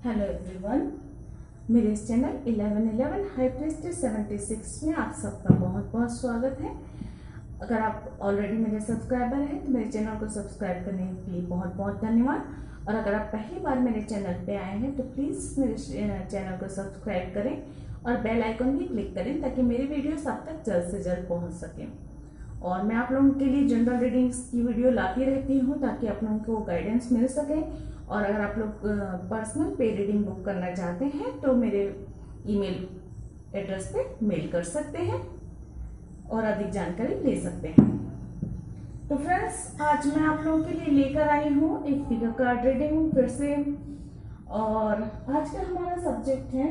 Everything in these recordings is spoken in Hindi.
हेलो एवरीवन, मेरे इस चैनल 1111 हाई प्रीस्टेस 76 में आप सबका बहुत बहुत स्वागत है। अगर आप ऑलरेडी मेरे सब्सक्राइबर हैं तो मेरे चैनल को सब्सक्राइब करने के लिए बहुत बहुत धन्यवाद। और अगर आप पहली बार मेरे चैनल पे आए हैं तो प्लीज़ मेरे चैनल को सब्सक्राइब करें और बेल आइकन भी क्लिक करें ताकि मेरी वीडियोस आप तक जल्द से जल्द पहुँच सकें। और मैं आप लोगों के लिए जनरल रीडिंग्स की वीडियो लाती रहती हूँ ताकि आप लोगों को गाइडेंस मिल सके। और अगर आप लोग पर्सनल पे रीडिंग बुक करना चाहते हैं तो मेरे ईमेल एड्रेस पे मेल कर सकते हैं और अधिक जानकारी ले सकते हैं। तो फ्रेंड्स, आज मैं आप लोगों के लिए लेकर आई हूँ एक फिगर कार्ड रीडिंग फिर से। और आज का हमारा सब्जेक्ट है,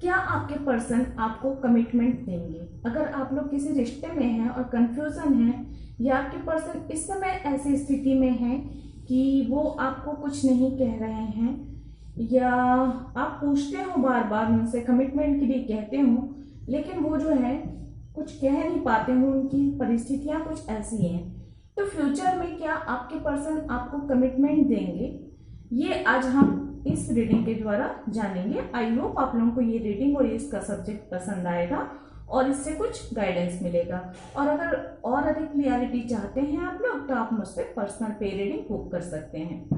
क्या आपके पर्सन आपको कमिटमेंट देंगे। अगर आप लोग किसी रिश्ते में हैं और कंफ्यूजन है या आपके पर्सन इस समय ऐसी स्थिति में है कि वो आपको कुछ नहीं कह रहे हैं या आप पूछते हो बार बार उनसे कमिटमेंट के लिए कहते हो लेकिन वो जो है कुछ कह नहीं पाते हो, उनकी परिस्थितियां कुछ ऐसी हैं, तो फ्यूचर में क्या आपके पर्सन आपको कमिटमेंट देंगे, ये आज हम इस रीडिंग के द्वारा जानेंगे। आई होप आप लोगों को ये रीडिंग और इसका सब्जेक्ट पसंद आएगा और इससे कुछ गाइडेंस मिलेगा। और अगर और अधिक क्लियरिटी चाहते हैं आप लोग तो आप मुझसे पर्सनल पे रीडिंग बुक कर सकते हैं।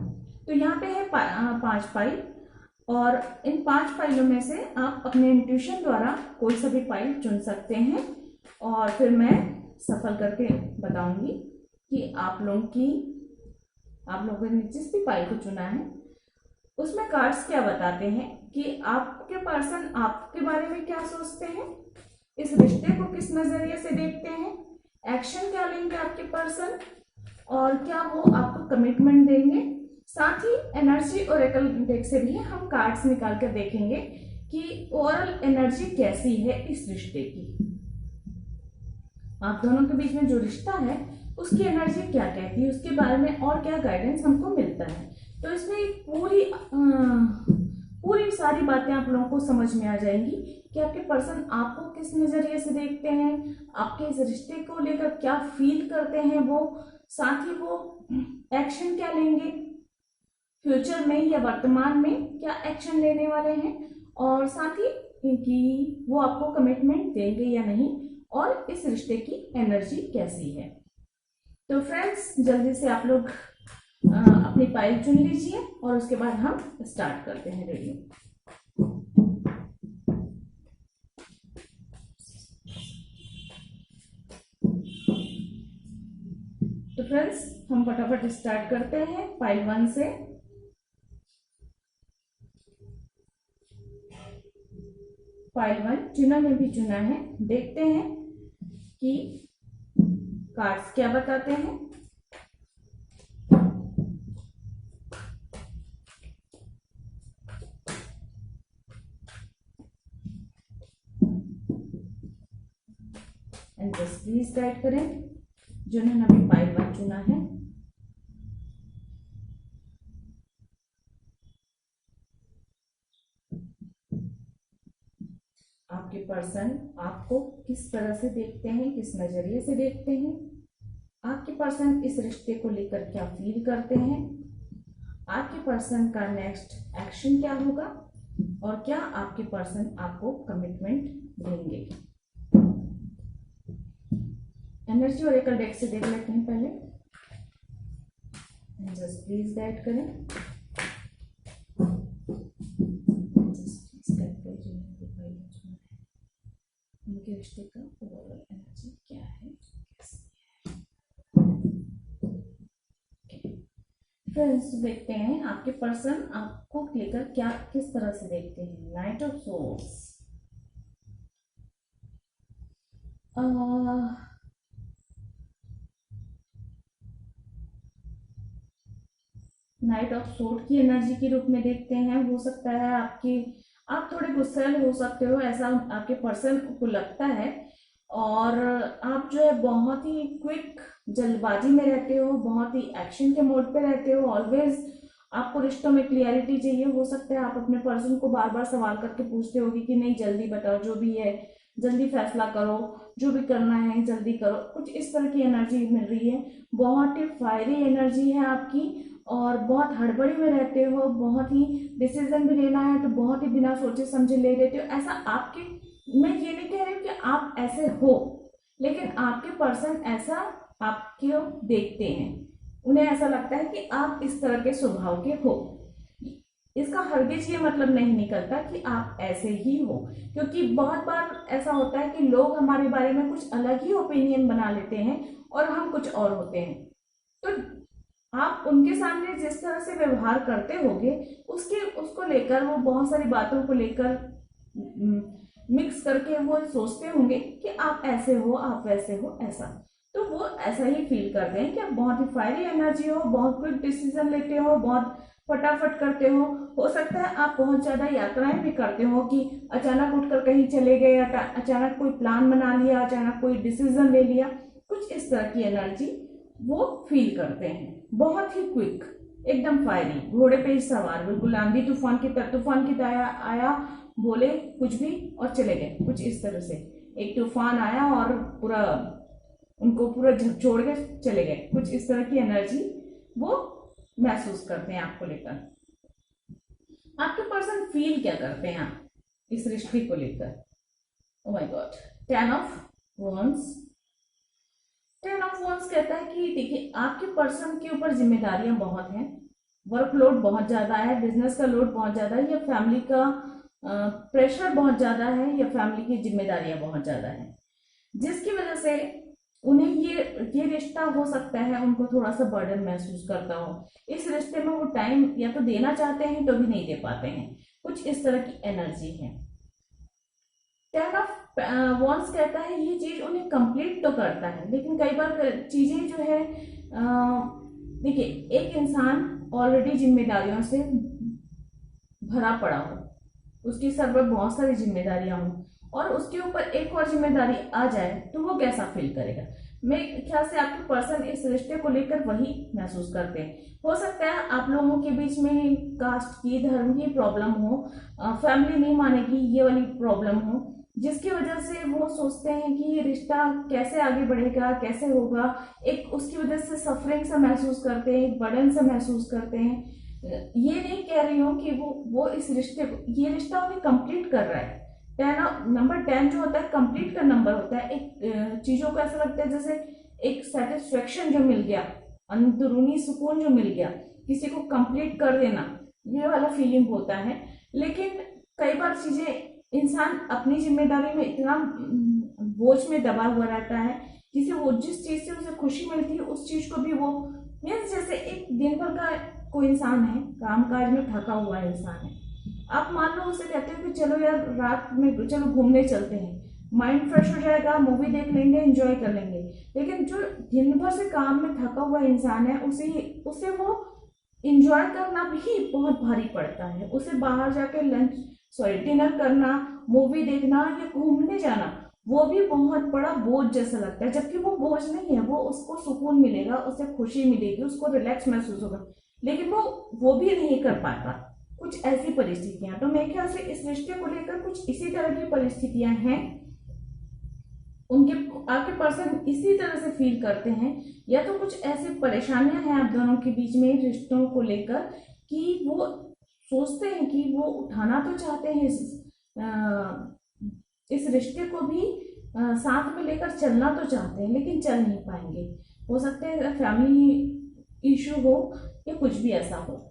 तो यहाँ पे है 5 फाइल और इन 5 फाइलों में से आप अपने इंट्यूशन द्वारा कोई सा भी फाइल चुन सकते हैं और फिर मैं सफल करके बताऊंगी कि आप लोगों ने जिस भी फाइल को चुना है उसमें कार्ड्स क्या बताते हैं कि आपके पर्सन आपके बारे में क्या सोचते हैं, इस रिश्ते को किस नजरिए से देखते हैं, एक्शन क्या लेंगे आपके पर्सन और क्या वो आपको कमिटमेंट देंगे। साथ ही एनर्जी ओरेकल डेक से भी हम कार्ड्स निकाल कर देखेंगे कि ओवरऑल एनर्जी कैसी है इस रिश्ते की, आप दोनों के बीच में जो रिश्ता है उसकी एनर्जी क्या कहती है, उसके बारे में और क्या गाइडेंस हमको मिलता है। तो इसमें पूरी सारी बातें आप लोगों को समझ में आ जाएंगी कि आपके पर्सन आपको किस नजरिए से देखते हैं, आपके इस रिश्ते को लेकर क्या फील करते हैं वो, साथ ही वो एक्शन क्या लेंगे फ्यूचर में या वर्तमान में क्या एक्शन लेने वाले हैं, और साथ ही कि वो आपको कमिटमेंट देंगे या नहीं और इस रिश्ते की एनर्जी कैसी है। तो फ्रेंड्स, जल्दी से आप लोग अपनी फाइल चुन लीजिए और उसके बाद हम स्टार्ट करते हैं रीडिंग। तो फ्रेंड्स, हम फटाफट स्टार्ट करते हैं फाइल 1 से। फाइल 1 जिन्होंने भी चुना है, देखते हैं कि कार्ड्स क्या बताते हैं। एंड जस्ट प्लीज गाइड करें जिन्होंने अभी फाइल 1 चुना है। आपके पर्सन आपको किस तरह से देखते हैं, किस नजरिए से देखते हैं, आपके पर्सन इस रिश्ते को लेकर क्या फील करते हैं, आपके पर्सन का नेक्स्ट एक्शन क्या होगा और क्या आपके पर्सन आपको कमिटमेंट देंगे। एनर्जी ओरेकल डेक से देख लेते हैं पहले। जस्ट प्लीज गाइड करें। उनके रिश्ते का ओवरऑल एनर्जी क्या है, फ्रेंड्स देखते हैं आपके पर्सन आपको लेकर क्या किस तरह से देखते हैं। Night of swords, night of sword की एनर्जी के रूप में देखते हैं। हो सकता है आप थोड़े गुस्सैल हो सकते हो, ऐसा आपके पर्सन को लगता है, और आप जो है बहुत ही क्विक जल्दबाजी में रहते हो, बहुत ही एक्शन के मोड पे रहते हो। ऑलवेज आपको रिश्तों में क्लियरिटी चाहिए। हो सकता है आप अपने पर्सन को बार बार सवाल करके पूछते होगी कि नहीं जल्दी बताओ, जो भी है जल्दी फैसला करो, जो भी करना है जल्दी करो, कुछ इस तरह की एनर्जी मिल रही है। बहुत ही फायरी एनर्जी है आपकी और बहुत हड़बड़ी में रहते हो, बहुत ही डिसीजन भी लेना है तो बहुत ही बिना सोचे समझे ले लेते हो। ऐसा आपके, मैं ये नहीं कह रही हूँ कि आप ऐसे हो, लेकिन आपके पर्सन ऐसा आपको देखते हैं, उन्हें ऐसा लगता है कि आप इस तरह के स्वभाव के हो। इसका हरगिज ये मतलब नहीं निकलता कि आप ऐसे ही हो, क्योंकि बहुत बार ऐसा होता है कि लोग हमारे बारे में कुछ अलग ही ओपिनियन बना लेते हैं और हम कुछ और होते हैं। तो आप उनके सामने जिस तरह से व्यवहार करते होगे उसको लेकर, वो बहुत सारी बातों को लेकर मिक्स करके वो सोचते होंगे कि आप ऐसे हो, आप वैसे हो, ऐसा। तो वो ऐसा ही फील करते हैं कि आप बहुत ही फायरी एनर्जी हो, बहुत क्विक डिसीजन लेते हो, बहुत फटाफट करते हो सकता है आप बहुत ज्यादा यात्राएं भी करते हो कि अचानक उठकर कहीं चले गए, अचानक कोई प्लान बना लिया, अचानक कोई डिसीजन ले लिया, कुछ इस तरह की एनर्जी वो फील करते हैं। बहुत ही क्विक, एकदम फायरी, घोड़े पे ही सवार, बिल्कुल आंधी तूफान की तरह, तूफान की तरह आया, बोले कुछ भी और चले गए, कुछ इस तरह से। एक तूफान आया और पूरा उनको पूरा झकझोड़ के चले गए, कुछ इस तरह की एनर्जी वो महसूस करते हैं आपको लेकर। आपके पर्सन फील क्या करते हैं आप इस रिश्ते को लेकर? Oh my God, 10 of wands. 10 of wands कहता है कि देखिए, आपके पर्सन के ऊपर जिम्मेदारियां बहुत हैं, वर्कलोड बहुत ज्यादा है, बिजनेस का लोड बहुत ज्यादा है, या फैमिली का प्रेशर बहुत ज्यादा है, या फैमिली की जिम्मेदारियां बहुत ज्यादा है, जिसकी वजह से उन्हें ये रिश्ता हो सकता है उनको थोड़ा सा बर्डन महसूस करता हो। इस रिश्ते में वो टाइम या तो देना चाहते हैं तो भी नहीं दे पाते हैं, कुछ इस तरह की एनर्जी है। 10 ऑफ वॉन्ड्स कहता है ये चीज उन्हें कंप्लीट तो करता है, लेकिन कई बार चीजें जो है, देखिए, एक इंसान ऑलरेडी जिम्मेदारियों से भरा पड़ा हो, उसकी सर पर बहुत सारी जिम्मेदारियां हो, और उसके ऊपर एक और जिम्मेदारी आ जाए तो वो कैसा फील करेगा। मेरे ख्याल से आपके पर्सन इस रिश्ते को लेकर वही महसूस करते हैं। हो सकता है आप लोगों के बीच में कास्ट की, धर्म की प्रॉब्लम हो, फैमिली नहीं मानेगी, ये वाली प्रॉब्लम हो, जिसकी वजह से वो सोचते हैं कि ये रिश्ता कैसे आगे बढ़ेगा, कैसे होगा। एक उसकी वजह से सफरिंग सा महसूस करते हैं, एक बर्डन सा महसूस करते हैं। ये नहीं कह रही हूँ कि वो इस रिश्ते को, ये रिश्ता उन्हें कंप्लीट कर रहा है। नंबर 10 जो होता है कंप्लीट का नंबर होता है। एक चीजों को ऐसा लगता है जैसे एक सेटिस्फेक्शन जो मिल गया, अंदरूनी सुकून जो मिल गया, किसी को कंप्लीट कर देना, ये वाला फीलिंग होता है। लेकिन कई बार चीजें, इंसान अपनी जिम्मेदारी में इतना बोझ में दबा हुआ रहता है, जिसे वो जिस चीज से उसे खुशी मिलती है उस चीज को भी वो, मीन्स जैसे एक दिन भर का कोई इंसान है, काम काज में थका हुआ इंसान है, आप मान लो उसे कहते हो कि चलो यार रात में चलो घूमने चलते हैं, माइंड फ्रेश हो जाएगा, मूवी देख लेंगे, एंजॉय कर लेंगे। लेकिन जो दिन भर से काम में थका हुआ इंसान है, उसे वो एंजॉय करना भी बहुत भारी पड़ता है। उसे बाहर जाके डिनर करना, मूवी देखना या घूमने जाना, वो भी बहुत बड़ा बोझ जैसा लगता है, जबकि वो बोझ नहीं है, वो उसको सुकून मिलेगा, उसे खुशी मिलेगी, उसको रिलैक्स महसूस होगा, लेकिन वो भी नहीं कर पाता। कुछ ऐसी परिस्थितियां, तो मेरे ख्याल से इस रिश्ते को लेकर कुछ इसी तरह की परिस्थितियां हैं। उनके, आपके पर्सन इसी तरह से फील करते हैं, या तो कुछ ऐसी परेशानियां हैं आप दोनों के बीच में रिश्तों को लेकर कि वो सोचते हैं कि वो उठाना तो चाहते हैं इस रिश्ते को भी, साथ में लेकर चलना तो चाहते हैं, लेकिन चल नहीं पाएंगे। हो सकता है फैमिली इशू हो या कुछ भी ऐसा हो।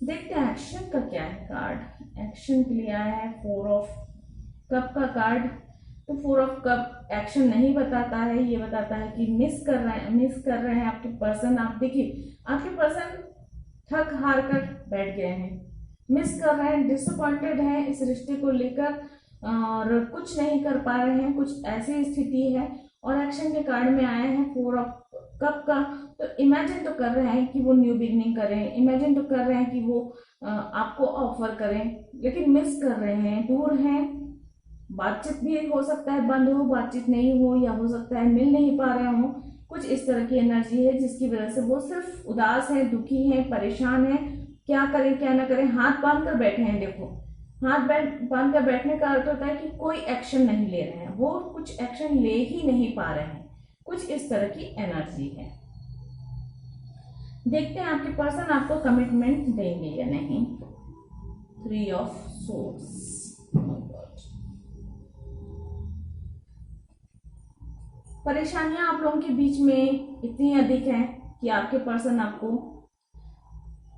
देखते हैं एक्शन का क्या है कार्ड। एक्शन के लिए आया है 4 ऑफ कप का कार्ड। तो 4 ऑफ कप एक्शन नहीं बताता है, ये बताता है कि मिस कर रहे हैं आपके पर्सन। आप देखिए, आपके पर्सन थक हार कर बैठ गए हैं, मिस कर रहे हैं, डिसअपॉइंटेड हैं इस रिश्ते को लेकर, और कुछ नहीं कर पा रहे हैं, कुछ ऐसी स्थिति है। और एक्शन के कार्ड में आया है 4 ऑफ कप का। तो इमेजिन तो कर रहे हैं कि वो न्यू बिगनिंग करें, इमेजिन तो कर रहे हैं कि वो आपको ऑफर करें, लेकिन मिस कर रहे हैं, दूर हैं। बातचीत भी हो सकता है बंद हो, बातचीत नहीं हो, या हो सकता है मिल नहीं पा रहे हो। कुछ इस तरह की एनर्जी है जिसकी वजह से वो सिर्फ उदास है, दुखी है, परेशान है, क्या करें क्या ना करें, हाथ बांध कर बैठे हैं। देखो, हाथ बांध कर बैठने का अर्थ होता है कि कोई एक्शन नहीं ले रहे हैं, वो कुछ एक्शन ले ही नहीं पा रहे हैं। कुछ इस तरह की एनर्जी है। देखते हैं आपके पर्सन आपको कमिटमेंट देंगे या नहीं। 3 ऑफ सोर्ड्स। परेशानियां आप लोगों के बीच में इतनी अधिक हैं कि आपके पर्सन आपको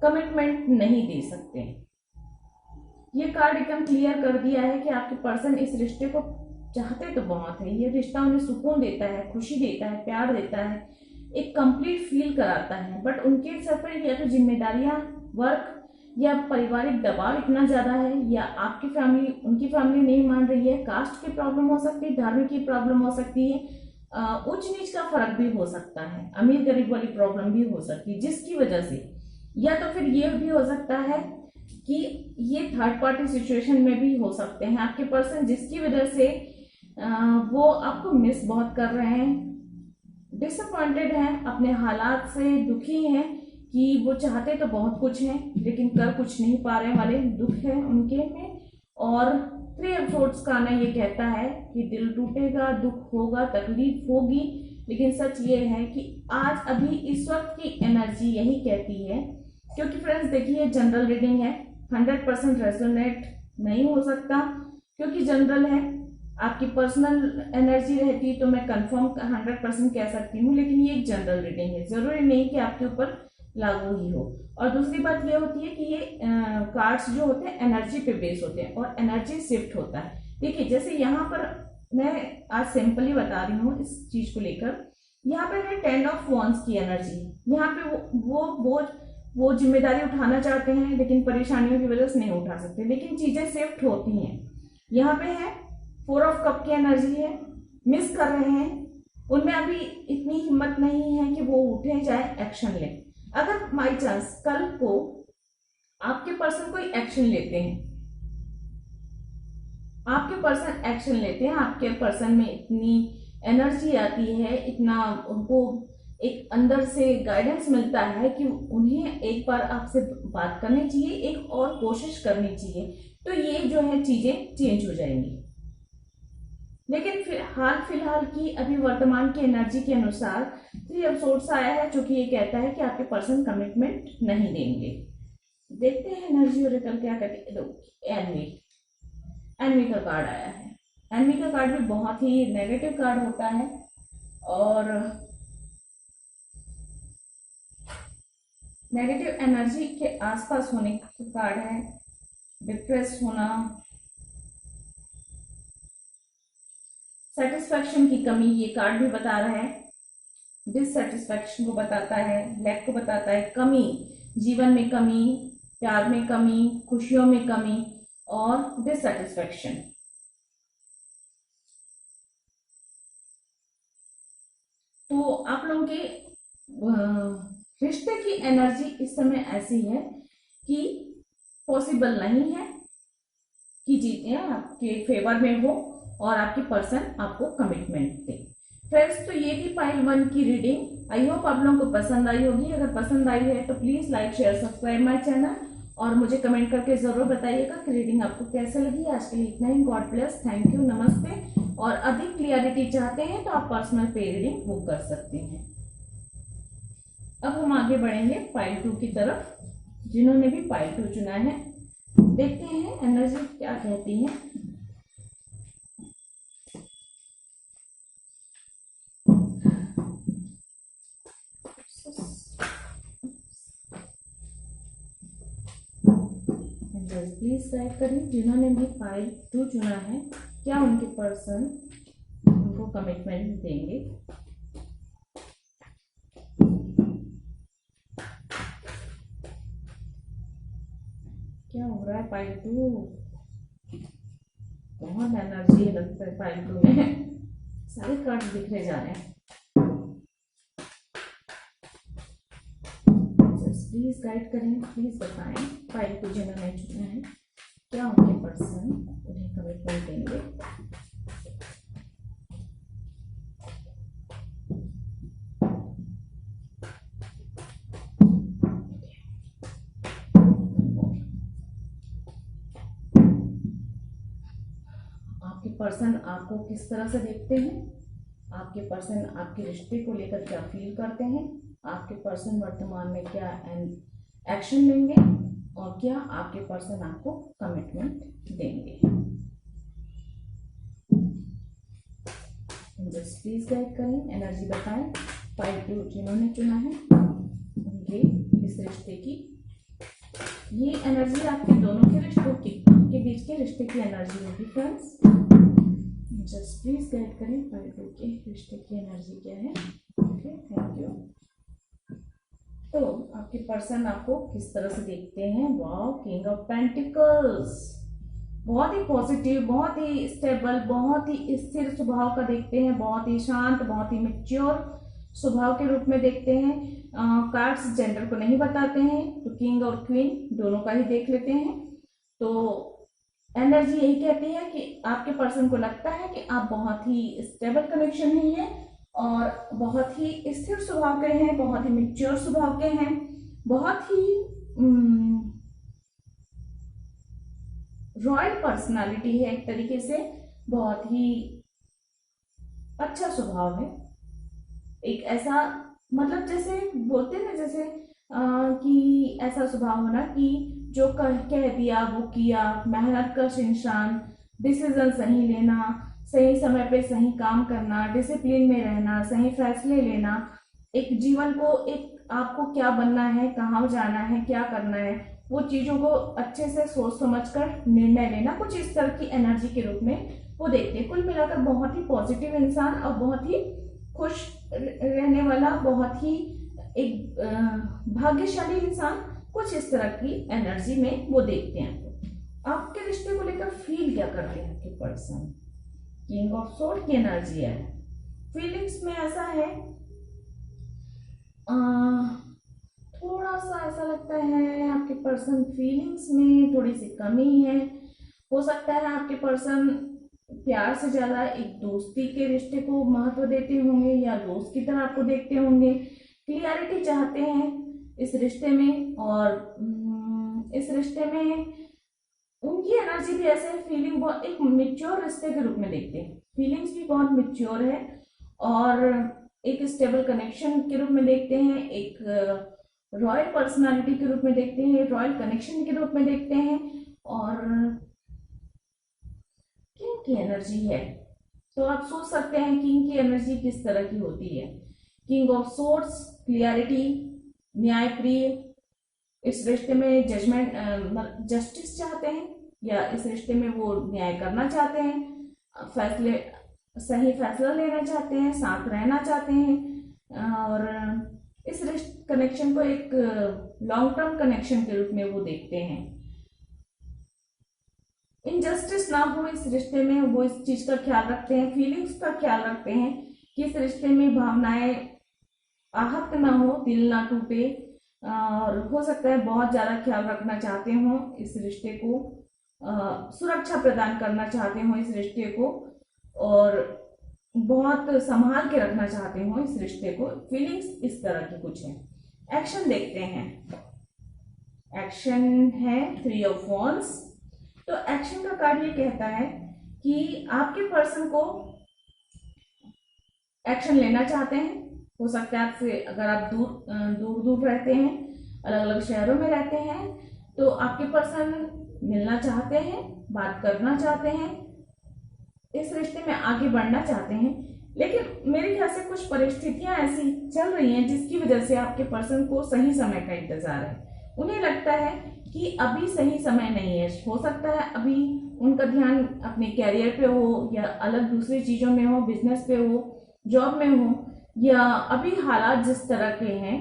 कमिटमेंट नहीं दे सकते। ये कार्ड एकदम क्लियर कर दिया है कि आपके पर्सन इस रिश्ते को चाहते तो बहुत है। ये रिश्ता उन्हें सुकून देता है, खुशी देता है, प्यार देता है, एक कंप्लीट फील कराता है, बट उनके सर पर या तो जिम्मेदारियां, वर्क या पारिवारिक दबाव इतना ज्यादा है, या आपकी फैमिली उनकी फैमिली नहीं मान रही है, कास्ट की प्रॉब्लम हो सकती है, धर्म की प्रॉब्लम हो सकती है, उच्च नीच का फर्क भी हो सकता है, अमीर गरीब वाली प्रॉब्लम भी हो सकती है, जिसकी वजह से, या तो फिर ये भी हो सकता है कि ये थर्ड पार्टी सिचुएशन में भी हो सकते हैं आपके पर्सन, जिसकी वजह से वो आपको मिस बहुत कर रहे हैं, डिसअपॉइंटेड हैं, अपने हालात से दुखी हैं कि वो चाहते तो बहुत कुछ हैं लेकिन कर कुछ नहीं पा रहे वाले दुख है उनके में। और 3 ऑफ सोर्ड्स का ना ये कहता है कि दिल टूटेगा, दुख होगा, तकलीफ होगी, लेकिन सच ये है कि आज अभी इस वक्त की एनर्जी यही कहती है, क्योंकि फ्रेंड्स देखिए जनरल रीडिंग है, 100% रेजोनेट नहीं हो सकता क्योंकि जनरल है। आपकी पर्सनल एनर्जी रहती तो मैं कंफर्म 100% कह सकती हूँ, लेकिन ये एक जनरल रीडिंग है, जरूरी नहीं कि आपके ऊपर लागू ही हो। और दूसरी बात ये होती है कि ये कार्ड्स जो होते हैं एनर्जी पे बेस होते हैं और एनर्जी शिफ्ट होता है। देखिए जैसे यहाँ पर मैं आज सिंपली बता रही हूँ इस चीज को लेकर, यहाँ पे है 10 ऑफ वॉन्ड्स की एनर्जी, यहाँ पे वो जिम्मेदारी उठाना चाहते हैं लेकिन परेशानियों की वजह से नहीं उठा सकते, लेकिन चीजें शिफ्ट होती हैं। यहाँ पे है 4 ऑफ कप की एनर्जी है, मिस कर रहे हैं, उनमें अभी इतनी हिम्मत नहीं है कि वो उठे जाए एक्शन ले। अगर बाई चांस कल को आपके पर्सन कोई एक्शन लेते हैं, आपके पर्सन एक्शन लेते हैं, आपके पर्सन में इतनी एनर्जी आती है, इतना उनको एक अंदर से गाइडेंस मिलता है कि उन्हें एक बार आपसे बात करनी चाहिए, एक और कोशिश करनी चाहिए, तो ये जो है चीजें चेंज हो जाएंगी। लेकिन फिलहाल की अभी वर्तमान की एनर्जी के अनुसार 3 ऑफ सोर्ड्स आया है जो कि ये कहता है कि आपके पर्सन कमिटमेंट नहीं देंगे। देखते हैं एनर्जी और कल क्या कहते हैं। एनवी का कार्ड आया है। एनवी का कार्ड भी बहुत ही नेगेटिव कार्ड होता है और नेगेटिव एनर्जी के आसपास होने का कार्ड है, डिप्रेस होना, सेटिस्फैक्शन की कमी ये कार्ड भी बता रहा है, डिससेटिस्फैक्शन को बताता है, लैक को बताता है, कमी, जीवन में कमी, प्यार में कमी, खुशियों में कमी और डिससेटिस्फैक्शन। तो आप लोगों के रिश्ते की एनर्जी इस समय ऐसी है कि पॉसिबल नहीं है कि चीजें आपके फेवर में हो और आपकी पर्सन आपको कमिटमेंट दे। फ्रेंड्स तो ये थी पाइल 1 की रीडिंग। आई होप आप लोगों को पसंद आई होगी। अगर पसंद आई है तो please like share subscribe my channel और मुझे कमेंट करके जरूर बताइएगा कि रीडिंग आपको कैसे लगी। आज के लिए इतना ही। गॉड ब्लेस, थैंक यू, नमस्ते। और अधिक क्लियरिटी चाहते हैं तो आप पर्सनल पे रीडिंग बुक कर सकते हैं। अब हम आगे बढ़ेंगे पाइल 2 की तरफ। जिन्होंने भी पाइल 2 चुना है, देखते हैं एनर्जी क्या कहती है। प्लीज गाइड करें जिन्होंने भी पाइल 2 चुना है, क्या उनके पर्सन उनको कमिटमेंट देंगे। क्या हो रहा है पाइल 2? बहुत एनर्जी लगता है पाइल 2 में, सारे कार्ड बिखरे जा रहे हैं। प्लीज गाइड करें, प्लीज बताएं पाइल 2 जिन्होंने चुना है, क्या उनके पर्सन उन्हें कमिटमेंट देंगे। आपके पर्सन आपको किस तरह से देखते हैं, आपके पर्सन आपके रिश्ते को लेकर क्या फील करते हैं, आपके पर्सन वर्तमान में क्या एक्शन लेंगे और क्या आपके पर्सन आपको कमिटमेंट देंगे। जस्ट प्लीज गाइड करें, एनर्जी बताएं। 5 ब्लू जिन्होंने चुना है उनके इस रिश्ते की, ये एनर्जी आपके दोनों के रिश्तों की, आपके बीच के रिश्ते की एनर्जी होगी फ्रेंड्स। जस्ट प्लीज गाइड करें 5 ब्लू के रिश्ते की एनर्जी क्या है। Okay, thank you. तो आपके पर्सन आपको किस तरह से देखते हैं। वाओ, किंग ऑफ पेंटिकल्स, बहुत ही पॉजिटिव, बहुत ही स्टेबल, बहुत ही स्थिर स्वभाव का देखते हैं, बहुत ही शांत, बहुत ही मैच्योर स्वभाव के रूप में देखते हैं। कार्ड्स जेंडर को नहीं बताते हैं, तो किंग और क्वीन दोनों का ही देख लेते हैं। तो एनर्जी यही कहती है कि आपके पर्सन को लगता है कि आप बहुत ही स्टेबल कनेक्शन ही है और बहुत ही स्थिर स्वभाव के हैं, बहुत ही मैच्योर स्वभाव के हैं, बहुत ही रॉयल पर्सनालिटी है एक तरीके से, बहुत ही अच्छा स्वभाव है। एक ऐसा मतलब जैसे बोलते हैं ना, जैसे कि ऐसा स्वभाव होना कि जो कह दिया वो किया, मेहनत कश इंसान, डिसीजन सही लेना, सही समय पे सही काम करना, डिसिप्लिन में रहना, सही फैसले लेना, एक जीवन को एक आपको क्या बनना है, कहाँ जाना है, क्या करना है, वो चीजों को अच्छे से सोच समझकर निर्णय लेना, कुछ इस तरह की एनर्जी के रूप में वो देखते हैं। कुल मिलाकर बहुत ही पॉजिटिव इंसान और बहुत ही खुश रहने वाला, बहुत ही एक भाग्यशाली इंसान, कुछ इस तरह की एनर्जी में वो देखते हैं। आपके रिश्ते को लेकर फील क्या करते हैं आपके पर्सन। किंग ऑफ सोर्ड की एनर्जी है। फीलिंग्स में ऐसा है, थोड़ा सा ऐसा लगता है आपके पर्सन फीलिंग्स में थोड़ी सी कमी है। हो सकता है आपके पर्सन प्यार से ज्यादा एक दोस्ती के रिश्ते को महत्व देते होंगे या दोस्त की तरह आपको देखते होंगे। क्लियरिटी चाहते हैं इस रिश्ते में, और इस रिश्ते में उनकी एनर्जी भी ऐसे है, फीलिंग बहुत एक मैच्योर रिश्ते के रूप में देखते हैं। फीलिंग्स भी बहुत मैच्योर है और एक स्टेबल कनेक्शन के रूप में देखते हैं, एक रॉयल पर्सनालिटी के रूप में देखते हैं, रॉयल कनेक्शन के रूप में देखते हैं। और किंग की एनर्जी है, तो आप सोच सकते हैं किंग की एनर्जी किस तरह की होती है। किंग ऑफ सोर्ड्स, क्लियरिटी, न्यायप्रिय, इस रिश्ते में जस्टिस चाहते हैं या इस रिश्ते में वो न्याय करना चाहते हैं, सही फैसला लेना चाहते हैं, साथ रहना चाहते हैं और इस कनेक्शन को एक लॉन्ग टर्म कनेक्शन के रूप में वो देखते हैं। इनजस्टिस ना हो इस रिश्ते में, वो इस चीज का ख्याल रखते हैं, फीलिंग्स का ख्याल रखते हैं कि इस रिश्ते में भावनाएं आहत ना हो, दिल ना टूटे, और हो सकता है बहुत ज्यादा ख्याल रखना चाहते हो इस रिश्ते को, सुरक्षा प्रदान करना चाहते हो इस रिश्ते को और बहुत संभाल के रखना चाहते हो इस रिश्ते को। फीलिंग्स इस तरह की कुछ है। एक्शन देखते हैं। एक्शन है 3 ऑफ वॉन्ड्स। तो एक्शन का कार्ड ये कहता है कि आपके पर्सन को एक्शन लेना चाहते हैं। हो सकता है आपसे, अगर आप दूर दूर रहते हैं, अलग अलग शहरों में रहते हैं, तो आपके पर्सन मिलना चाहते हैं, बात करना चाहते हैं, इस रिश्ते में आगे बढ़ना चाहते हैं। लेकिन मेरे ख्याल से कुछ परिस्थितियां ऐसी चल रही हैं जिसकी वजह से आपके पर्सन को सही समय का इंतजार है। उन्हें लगता है कि अभी सही समय नहीं है। हो सकता है अभी उनका ध्यान अपने कैरियर पे हो या अलग दूसरी चीजों में हो, बिजनेस पे हो, जॉब में हो, या अभी हालात जिस तरह के हैं,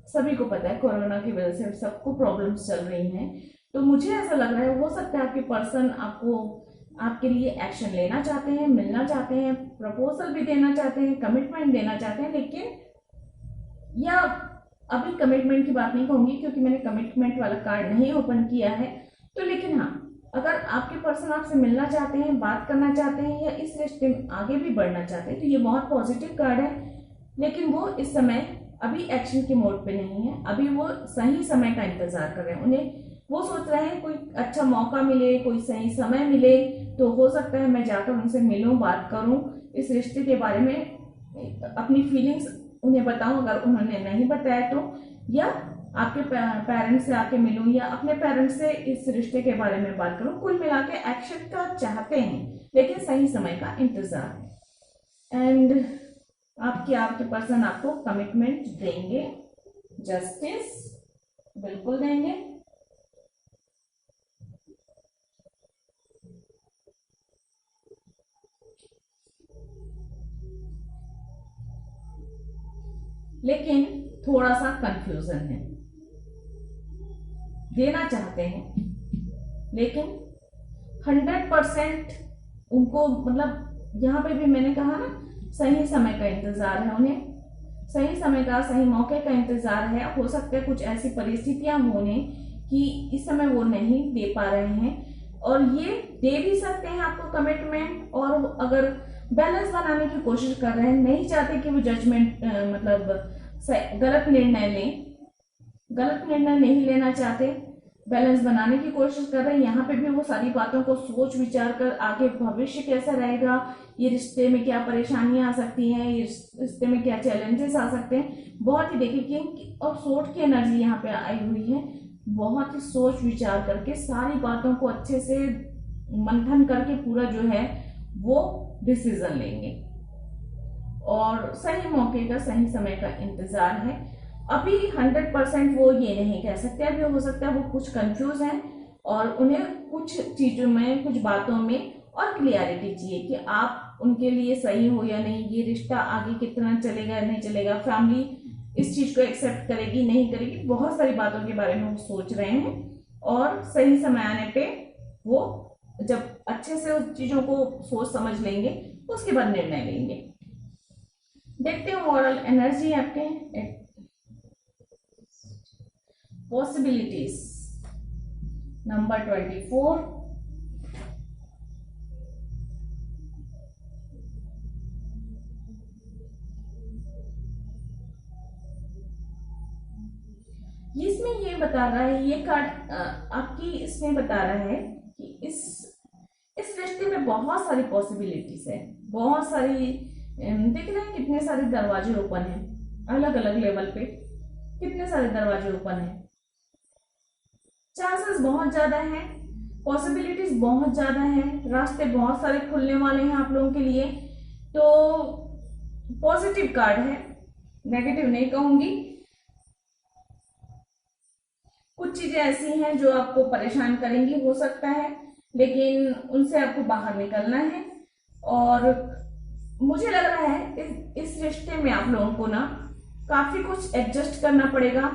सभी को पता है कोरोना की वजह से सबको प्रॉब्लम्स चल रही हैं। तो मुझे ऐसा लग रहा है, हो सकता है आपके पर्सन आपके लिए एक्शन लेना चाहते हैं, मिलना चाहते हैं, प्रपोजल भी देना चाहते हैं, कमिटमेंट देना चाहते हैं, लेकिन या अभी कमिटमेंट की बात नहीं कहूंगी क्योंकि मैंने कमिटमेंट वाला कार्ड नहीं ओपन किया है। तो लेकिन हाँ, अगर आपके पर्सन आपसे मिलना चाहते हैं, बात करना चाहते हैं या इस रिश्ते में आगे भी बढ़ना चाहते हैं, तो ये बहुत पॉजिटिव कार्ड है। लेकिन वो इस समय अभी एक्शन के मोड पे नहीं है, अभी वो सही समय का इंतजार कर रहे हैं। उन्हें वो सोच रहे हैं कोई अच्छा मौका मिले, कोई सही समय मिले, तो हो सकता है मैं जाकर उनसे मिलूं, बात करूं, इस रिश्ते के बारे में अपनी फीलिंग्स उन्हें बताऊं अगर उन्होंने नहीं बताया तो, या आपके पेरेंट्स से आके मिलूं, या अपने पेरेंट्स से इस रिश्ते के बारे में बात करूं। कुल मिला के एक्शन का चाहते हैं लेकिन सही समय का इंतजार है। एंड आपके पर्सन आपको कमिटमेंट देंगे, जस्टिस बिल्कुल देंगे। लेकिन थोड़ा सा कंफ्यूजन है, देना चाहते हैं लेकिन 100% उनको, मतलब यहाँ पे भी मैंने कहा ना, सही समय का इंतजार है उन्हें, सही समय का, सही मौके का इंतजार है। हो सकता है कुछ ऐसी परिस्थितियां होने कि इस समय वो नहीं दे पा रहे हैं, और ये दे भी सकते हैं आपको कमिटमेंट। और अगर बैलेंस बनाने की कोशिश कर रहे हैं, नहीं चाहते कि वो जजमेंट मतलब गलत निर्णय लें, गलत निर्णय नहीं लेना चाहते, बैलेंस बनाने की कोशिश कर रहे हैं। यहाँ पे भी वो सारी बातों को सोच विचार कर, आगे भविष्य कैसा रहेगा, ये रिश्ते में क्या परेशानियां आ सकती हैं, ये रिश्ते में क्या चैलेंजेस आ सकते हैं, बहुत ही देखिए किंग और सोर्ड की एनर्जी यहाँ पे आई हुई है। बहुत ही सोच विचार करके सारी बातों को अच्छे से मंथन करके पूरा जो है वो डिसीजन लेंगे, और सही मौके का, सही समय का इंतजार है। अभी 100% वो ये नहीं कह सकते, अभी हो सकता है वो कुछ कंफ्यूज हैं और उन्हें कुछ चीजों में, कुछ बातों में और क्लियरिटी चाहिए कि आप उनके लिए सही हो या नहीं, ये रिश्ता आगे कितना चलेगा नहीं चलेगा, फैमिली इस चीज को एक्सेप्ट करेगी नहीं करेगी, बहुत सारी बातों के बारे में वो सोच रहे हैं। और सही समय आने पे वो जब अच्छे से उस चीजों को सोच समझ लेंगे उसके बाद निर्णय लेंगे। देखते हैं ओवरऑल एनर्जी आपके पॉसिबिलिटीज नंबर 24, इसमें ये बता रहा है, ये कार्ड आपकी इसमें बता रहा है कि इस रिश्ते में बहुत सारी पॉसिबिलिटीज है, बहुत सारी, देख रहे हैं कितने सारे दरवाजे ओपन हैं, अलग अलग लेवल पे कितने सारे दरवाजे ओपन हैं, चांसेस बहुत ज्यादा हैं, पॉसिबिलिटीज बहुत ज्यादा हैं, रास्ते बहुत सारे खुलने वाले हैं आप लोगों के लिए। तो पॉजिटिव कार्ड है, नेगेटिव नहीं कहूंगी। कुछ चीजें ऐसी हैं जो आपको परेशान करेंगी हो सकता है, लेकिन उनसे आपको बाहर निकलना है। और मुझे लग रहा है इस रिश्ते में आप लोगों को ना काफी कुछ एडजस्ट करना पड़ेगा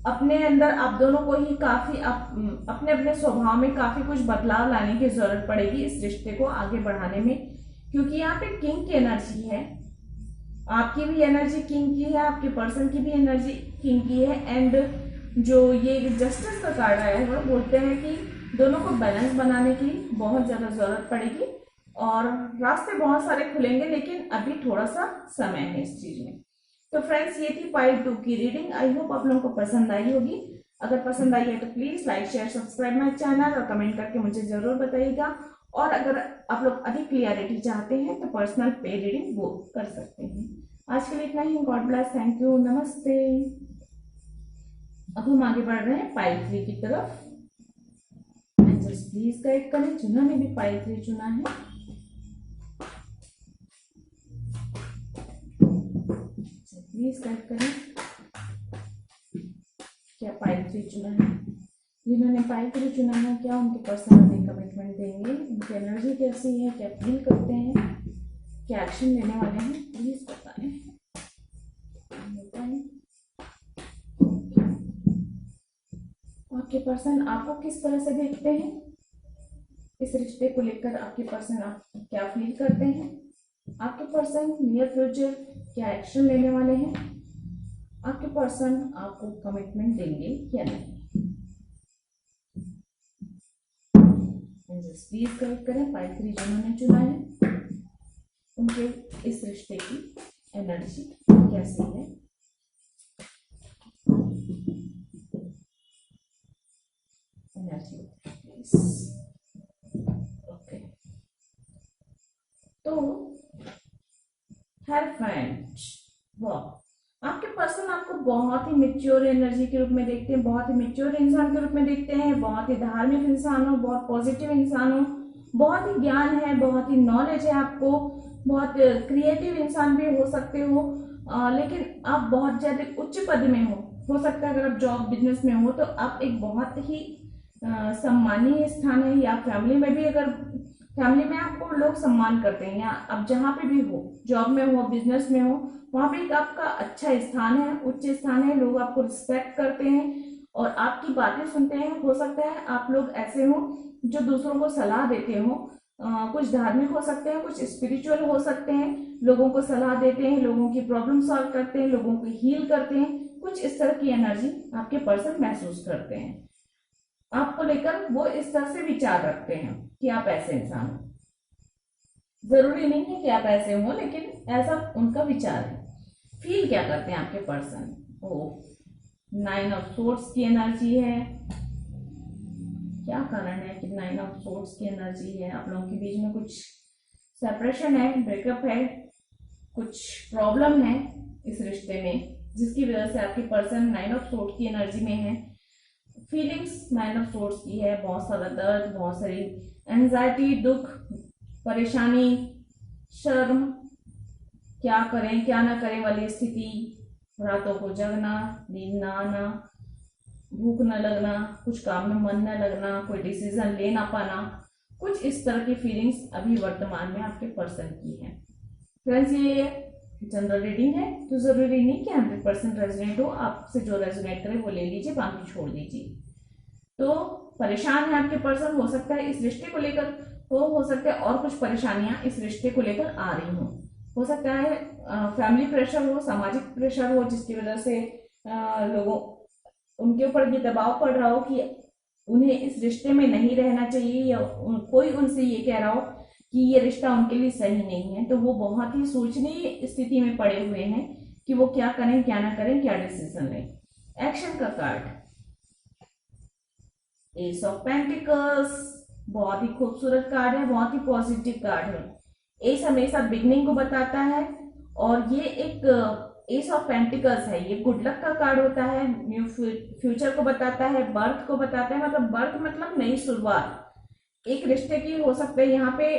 अपने अंदर, आप दोनों को ही काफी अपने अपने स्वभाव में काफी कुछ बदलाव लाने की जरूरत पड़ेगी इस रिश्ते को आगे बढ़ाने में, क्योंकि यहाँ पे किंग की एनर्जी है, आपकी भी एनर्जी किंग की है, आपके पर्सन की भी एनर्जी किंग की है। एंड जो ये जस्टिस का कार्ड आया है वो बोलते हैं कि दोनों को बैलेंस बनाने की बहुत ज्यादा जरूरत पड़ेगी, और रास्ते बहुत सारे खुलेंगे, लेकिन अभी थोड़ा सा समय है इस चीज में। तो फ्रेंड्स, ये थी पार्ट 2 की रीडिंग। आई होप आप लोगों को पसंद आई होगी। अगर पसंद आई है तो please like share subscribe my channel और कमेंट करके मुझे जरूर बताइएगा। और अगर आप लोग अधिक क्लियरिटी चाहते हैं तो पर्सनल पे रीडिंग वो कर सकते हैं। आज के लिए इतना ही। गॉड ब्लेस, थैंक यू, नमस्ते। अब हम आगे बढ़ रहे हैं पाइल 3 की तरफ। एंजल्स प्लीज गाइड करें, जिन्होंने भी पाइल 3 चुना है। प्लीज गाइड करें, क्या पाइल 3 चुना है, जिन्होंने पाइल 3 चुना है, क्या उनके पर्सन उन्हें कमिटमेंट देंगे, उनकी एनर्जी कैसी है, क्या फील करते हैं, क्या एक्शन लेने वाले हैं, प्लीज बताएं। आपके पर्सन आपको किस तरह से देखते हैं, इस रिश्ते को लेकर आपके पर्सन आप क्या फील करते हैं, आपके पर्सन नियर फ्यूचर क्या एक्शन लेने वाले हैं, आपके पर्सन आपको कमिटमेंट देंगे या नहीं। प्लीज गाइड करें पाइल 3 जिन्होंने चुना है, उनके इस रिश्ते की एनर्जी कैसी है। एनर्जी ओके, तो वाह, आपके पर्सन आपको बहुत ही मेच्योर एनर्जी के रूप में देखते हैं, बहुत ही मेच्योर इंसान के रूप में देखते हैं, बहुत ही धार्मिक इंसान हो, बहुत पॉजिटिव इंसान हो, बहुत ही ज्ञान है, बहुत ही नॉलेज है आपको, बहुत क्रिएटिव इंसान भी हो सकते हो, लेकिन आप बहुत ज्यादा उच्च पद में हो सकता है अगर आप जॉब बिजनेस में हो तो आप एक बहुत ही सम्मानीय स्थान है, या फैमिली में भी, अगर फैमिली में आपको लोग सम्मान करते हैं, या आप जहाँ पे भी हो, जॉब में हो, बिजनेस में हो, वहां पे एक आपका अच्छा स्थान है, उच्च स्थान है, लोग आपको रिस्पेक्ट करते हैं और आपकी बातें सुनते हैं। हो सकता है आप लोग ऐसे हो जो दूसरों को सलाह देते हो, कुछ धार्मिक हो सकते हैं, कुछ स्पिरिचुअल हो सकते हैं, लोगों को सलाह देते हैं, लोगों की प्रॉब्लम सॉल्व करते हैं, लोगों को हील करते हैं, कुछ इस तरह की एनर्जी आपके पर्सन महसूस करते हैं। आपको लेकर वो इस तरह से विचार रखते हैं कि आप ऐसे इंसान हो। जरूरी नहीं है कि आप ऐसे हो, लेकिन ऐसा उनका विचार है। फील क्या करते हैं आपके पर्सन? ओ, 9 ऑफ सोर्ड्स की एनर्जी है। क्या कारण है कि 9 ऑफ सोर्ड्स की एनर्जी है? आप लोगों के बीच में कुछ सेपरेशन है, ब्रेकअप है, कुछ प्रॉब्लम है इस रिश्ते में, जिसकी वजह से आपके पर्सन 9 ऑफ सोर्ड्स की एनर्जी में है। फीलिंग्स 9 ऑफ सोर्ड्स की है, बहुत सारा दर्द, बहुत सारी एंजाइटी, दुख, परेशानी, शर्म, क्या करें क्या ना करें वाली स्थिति, रातों को जगना, नींद ना आना, भूख न लगना, कुछ काम में मन न लगना, कोई डिसीजन ले ना पाना, कुछ इस तरह की फीलिंग्स अभी वर्तमान में आपके पर्सन की है। फ्रेंड्स, ये जनरल रीडिंग है, तो जरूरी नहीं कि 100% रेजोनेट हो। आपसे जो रेजोनेट करे वो ले लीजिए, बाकी छोड़ दीजिए। तो परेशान है आपके पर्सन, हो सकता है इस रिश्ते को लेकर, तो हो सकता है और कुछ परेशानियां इस रिश्ते को लेकर आ रही हो सकता है फैमिली प्रेशर हो, सामाजिक प्रेशर हो, जिसकी वजह से लोगों उनके ऊपर ये दबाव पड़ रहा हो कि उन्हें इस रिश्ते में नहीं रहना चाहिए, या कोई उनसे ये कह रहा हो कि ये रिश्ता उनके लिए सही नहीं है। तो वो बहुत ही सोचनीय स्थिति में पड़े हुए हैं कि वो क्या करें क्या ना करें, क्या डिसीजन लें। एक्शन का कार्ड, एस ऑफ पेंटिकल्स, बहुत ही खूबसूरत कार्ड है, बहुत ही पॉजिटिव कार्ड है। एस हमेशा बिगनिंग को बताता है, और ये एक एस ऑफ पेंटिकल्स है, ये गुड लक का कार्ड होता है, न्यू फ्यूचर को बताता है, बर्थ को बताता है, मतलब बर्थ मतलब नई शुरुआत एक रिश्ते की हो सकता है। यहाँ पे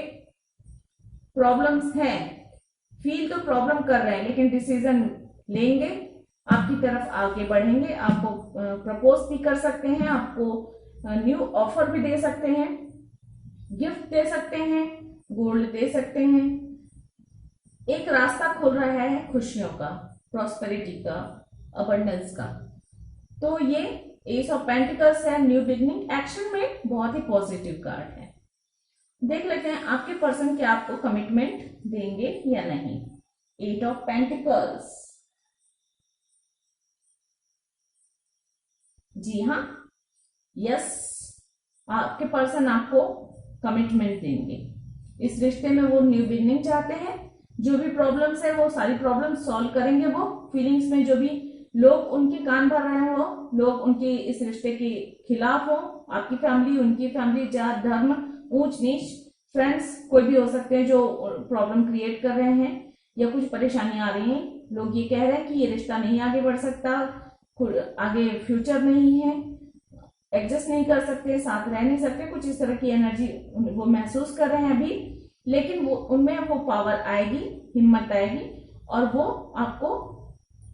प्रॉब्लम्स हैं, फील तो प्रॉब्लम कर रहे हैं, लेकिन डिसीजन लेंगे, आपकी तरफ आगे बढ़ेंगे, आपको प्रपोज भी कर सकते हैं, आपको न्यू ऑफर भी दे सकते हैं, गिफ्ट दे सकते हैं, गोल्ड दे सकते हैं। एक रास्ता खुल रहा है खुशियों का, प्रॉस्पेरिटी का, अबंडेंस का। तो ये एस ऑफ पेंटिकल्स है, न्यू बिगनिंग, एक्शन में बहुत ही पॉजिटिव कार्ड है। देख लेते हैं आपके पर्सन क्या आपको कमिटमेंट देंगे या नहीं। 8 ऑफ पेंटिकल्स, जी हाँ, यस, आपके पर्सन आपको कमिटमेंट देंगे। इस रिश्ते में वो न्यू बिगनिंग चाहते हैं, जो भी प्रॉब्लम्स है वो सारी प्रॉब्लम्स सॉल्व करेंगे। वो फीलिंग्स में जो भी लोग उनके कान भर रहे हो, लोग उनके इस रिश्ते के खिलाफ हो, आपकी फैमिली, उनकी फैमिली, जात, धर्म, ऊंच नीच, फ्रेंड्स, कोई भी हो सकते हैं जो प्रॉब्लम क्रिएट कर रहे हैं या कुछ परेशानियां आ रही हैं। लोग ये कह रहे हैं कि ये रिश्ता नहीं आगे बढ़ सकता, आगे फ्यूचर नहीं है, एडजस्ट नहीं कर सकते, साथ रह नहीं सकते, कुछ इस तरह की एनर्जी वो महसूस कर रहे हैं अभी। लेकिन वो उनमें वो पावर आएगी, हिम्मत आएगी, और वो आपको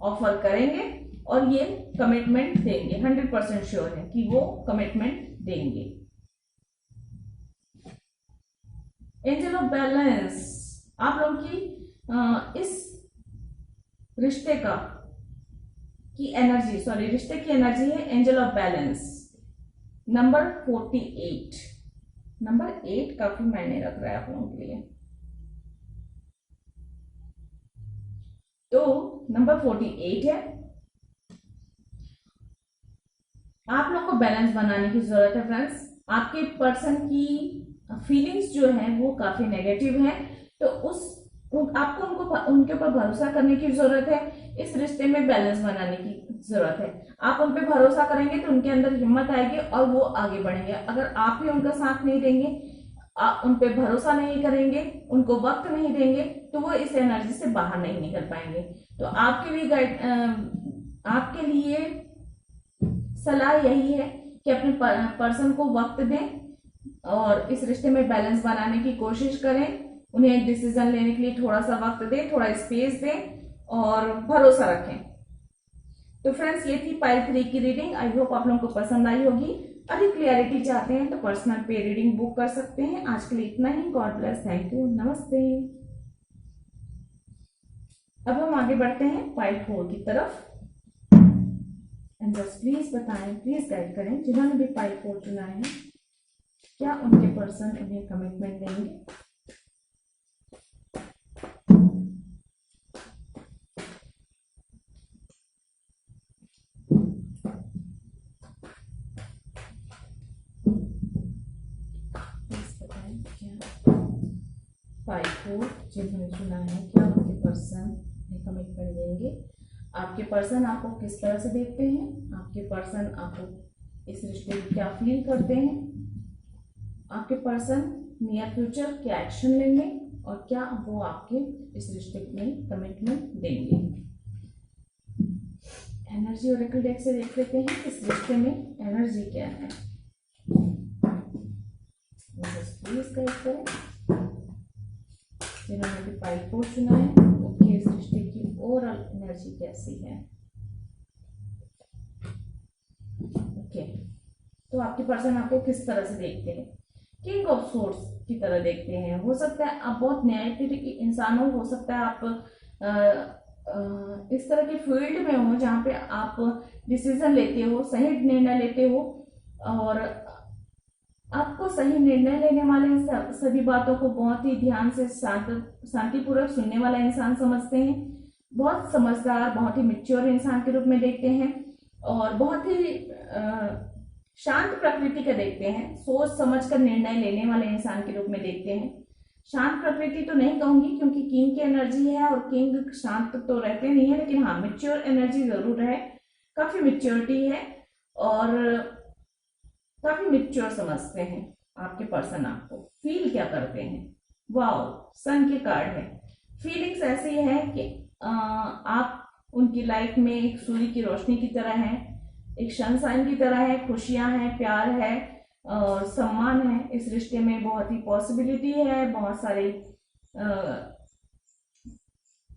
ऑफर करेंगे और ये कमिटमेंट देंगे। 100% श्योर है कि वो कमिटमेंट देंगे। एंजल ऑफ बैलेंस, आप लोगों की इस रिश्ते का की एनर्जी, सॉरी, रिश्ते की एनर्जी है angel of balance, number 48। Number 8 काफी मायने रख रहा है आप लोगों के लिए। तो नंबर 48 है, आप लोग को बैलेंस बनाने की जरूरत है फ्रेंड्स। आपके पर्सन की फीलिंग्स जो है वो काफी नेगेटिव है, तो आपको उनके ऊपर भरोसा करने की जरूरत है। इस रिश्ते में बैलेंस बनाने की जरूरत है। आप उन पे भरोसा करेंगे तो उनके अंदर हिम्मत आएगी और वो आगे बढ़ेंगे। अगर आप ही उनका साथ नहीं देंगे, आप उन पे भरोसा नहीं करेंगे, उनको वक्त नहीं देंगे, तो वो इस एनर्जी से बाहर नहीं निकल पाएंगे। तो आपके लिए सलाह यही है कि अपने पर्सन को वक्त दें और इस रिश्ते में बैलेंस बनाने की कोशिश करें। उन्हें डिसीजन लेने के लिए थोड़ा सा वक्त दें, थोड़ा स्पेस दें और भरोसा रखें। तो फ्रेंड्स, ये थी पाइल 3 की रीडिंग। आई होप आप लोगों को पसंद आई होगी। अधिक क्लियरिटी चाहते हैं तो पर्सनल पे रीडिंग बुक कर सकते हैं। आज के लिए इतना ही। गॉड ब्लेस, थैंक यू, नमस्ते। अब हम आगे बढ़ते हैं पाइल 4 की तरफ। एंजल्स प्लीज बताएं, प्लीज गाइड करें, जिन्होंने भी पाइल 4 चुना है, क्या उनके पर्सन उन्हें कमिटमेंट देंगे? पाइल 4 जिन्होंने चुना है, क्या उनके पर्सन उन्हें कमिटमेंट देंगे? आपके पर्सन आपको किस तरह से देखते हैं? आपके पर्सन आपको इस रिश्ते में क्या फील करते हैं? आपके पर्सन नियर फ्यूचर क्या एक्शन लेंगे और क्या वो आपके इस रिश्ते में कमिटमेंट देंगे? एनर्जी ओरेकल डेक से देख लेते हैं इस रिश्ते में एनर्जी क्या है। प्लीज गाइड करें, जिन्होंने भी पाइल 4 चुना है, ओके, इस रिश्ते की ओवरऑल एनर्जी कैसी है? ओके, तो आपके पर्सन आपको किस तरह से देखते हैं? किंग ऑफ सोर्स की तरह देखते हैं। हो सकता है आप बहुत न्यायप्रिय इंसान हो सकता है आप इस तरह के फील्ड में हो जहाँ पे आप डिसीजन लेते हो, सही निर्णय लेते हो और आपको सही निर्णय लेने वाले सभी बातों को बहुत ही ध्यान से शांतिपूर्वक सुनने वाला इंसान समझते हैं। बहुत समझदार, बहुत ही मैच्योर इंसान के रूप में देखते हैं और बहुत ही शांत प्रकृति का देखते हैं। सोच समझकर निर्णय लेने वाले इंसान के रूप में देखते हैं। शांत प्रकृति तो नहीं कहूंगी क्योंकि किंग की एनर्जी है और किंग शांत तो रहते नहीं है, लेकिन हाँ, मैच्योर एनर्जी जरूर है। काफी मैच्योरिटी है और काफी मैच्योर समझते हैं। आपके पर्सन आपको फील क्या करते हैं? वाओ, सन के कार्ड है। फीलिंग्स ऐसी है कि आप उनकी लाइफ में एक सूर्य की रोशनी की तरह है, एक सनशाइन की तरह है। खुशियां हैं, प्यार है और सम्मान है। इस रिश्ते में बहुत ही पॉसिबिलिटी है, बहुत सारी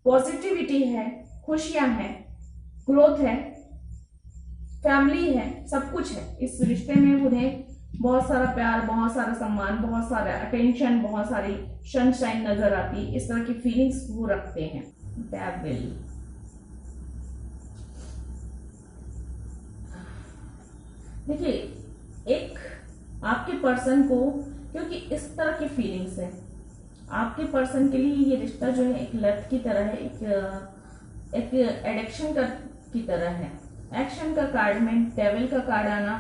पॉजिटिविटी है, खुशियां हैं, ग्रोथ है, फैमिली है, सब कुछ है। इस रिश्ते में उन्हें बहुत सारा प्यार, बहुत सारा सम्मान, बहुत सारा अटेंशन, बहुत सारी सनशाइन नजर आती है। इस तरह की फीलिंग्स वो रखते हैं। डेविल, देखिए, एक आपके पर्सन को, क्योंकि इस तरह की फीलिंग्स है, आपके पर्सन के लिए ये रिश्ता जो है एक लत की तरह है, एक एडिक्शन की तरह है। एक्शन का कार्ड में डेविल का कार्ड आना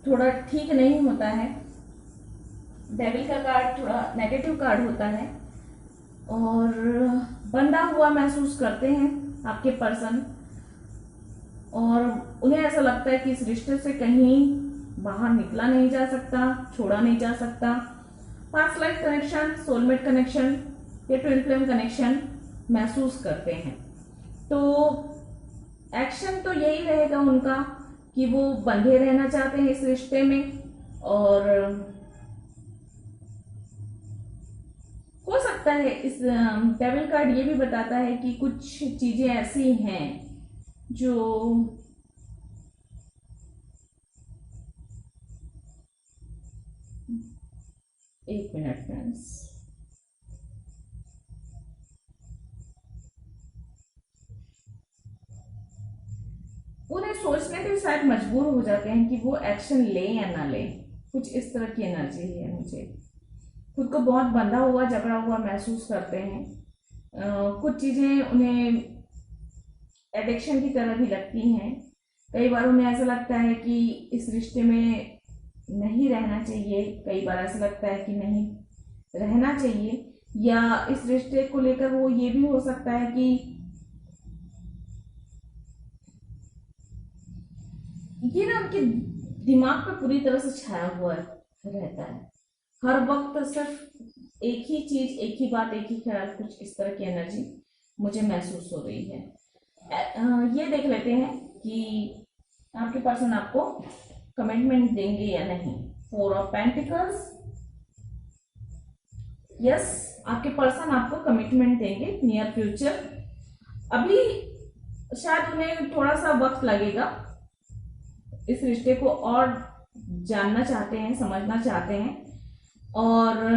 थोड़ा ठीक नहीं होता है। डेविल का कार्ड थोड़ा नेगेटिव कार्ड होता है और बंधा हुआ महसूस करते हैं आपके पर्सन और उन्हें ऐसा लगता है कि इस रिश्ते से कहीं बाहर निकला नहीं जा सकता, छोड़ा नहीं जा सकता। Past life connection, soulmate connection या ट्विन फ्लेम कनेक्शन महसूस करते हैं। तो एक्शन तो यही रहेगा उनका कि वो बंधे रहना चाहते हैं इस रिश्ते में और हो सकता है इस डेविल कार्ड ये भी बताता है कि कुछ चीजें ऐसी हैं जो एक मिनट फ्रेंड्स, उन्हें सोचने पे शायद मजबूर हो जाते हैं कि वो एक्शन ले या ना ले। कुछ इस तरह की एनर्जी है। मुझे खुद को बहुत बंधा हुआ, जकड़ा हुआ महसूस करते हैं। कुछ चीजें उन्हें एडिक्शन की तरह भी लगती हैं। कई बार उन्हें ऐसा लगता है कि इस रिश्ते में नहीं रहना चाहिए, कई बार ऐसा लगता है कि नहीं रहना चाहिए, या इस रिश्ते को लेकर वो ये भी हो सकता है कि ये ना उनके दिमाग पे पूरी तरह से छाया हुआ रहता है। हर वक्त सिर्फ एक ही चीज, एक ही बात, एक ही ख्याल, कुछ इस तरह की एनर्जी मुझे महसूस हो रही है। ये देख लेते हैं कि आपके पर्सन आपको कमिटमेंट देंगे या नहीं। 4 ऑफ पेंटिकल्स, यस, आपके पर्सन आपको कमिटमेंट देंगे नियर फ्यूचर। अभी शायद उन्हें थोड़ा सा वक्त लगेगा, इस रिश्ते को और जानना चाहते हैं, समझना चाहते हैं। और